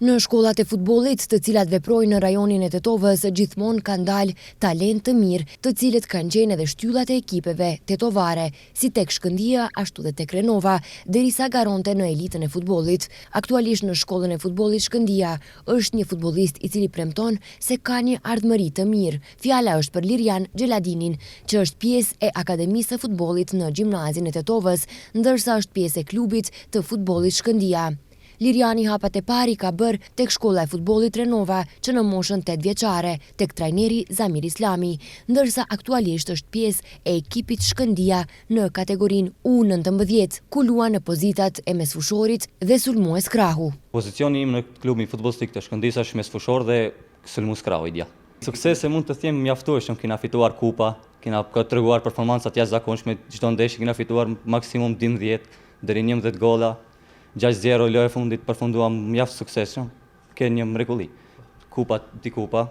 Në shkollat e futbollit, të cilat veprojnë në rajonin e Tetovës, gjithmonë kanë dalë talent të mirë, të cilët kanë qenë edhe shtyllat e ekipeve tetovare, si tek Shkëndija, ashtu dhe tek Renova, derisa garonte në elitën e futbollit. Aktualisht në shkollën e futbollit Shkëndija është një futbollist i cili premton se ka një ardhmëri të mirë. Fjala është për Lirian Xheladinin, që është pjesë e Akademisë së futbollit në Gjimnazin e Tetovës, ndërsa është pjesë e klubit të futbollit Shkëndija. Liriani hapat e pari ka bërë tek shkolla e futbollit Renova, që në moshën 8 vjeçare, tek trajneri Zamir Islami, ndërsa aktualisht është pjesë e ekipit Shkëndija në kategorinë U19, ku luan në pozitat e mesfushorit dhe sulmues krahu. Pozicioni im në klubin futbollistik të Shkëndijës është mesfushor dhe sulmues krahu idea. Suksese mund të them mjaftueshëm, kena fituar kupa, kena treguar performancat jashtëzakonshme, çdo ndeshje kena fituar maksimum 12 deri në 11 golla. 6-0 lojë e fundit përfunduam mjaft suksesshëm, ke një mrekulli. Kupa di kupa.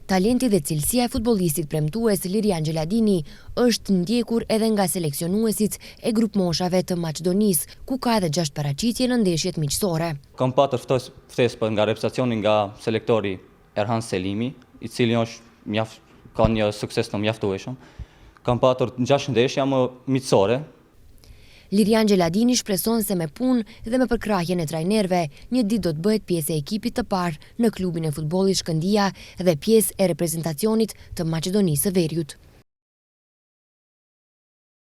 Talenti dhe cilësia e futbollistit premtues Lirian Xheladini është ndjekur edhe nga seleksionuesit e grup moshave të Maqedonisë, ku ka edhe 6 paraqitje në ndeshjet miqësore. Kam patur ftesë nga reprezentacioni nga selektori Erhan Selimi, i cili ka një sukses të mjaftueshëm. Kam patur 6 ndeshja më miqësore. Lirian Xheladini shpreson se me punë dhe me përkrahjen e trajnerëve, një ditë do të bëhet pjesë e ekipit të parë në klubin e futbollit Shkëndija dhe pjesë e reprezentacionit të Maqedonisë së Veriut.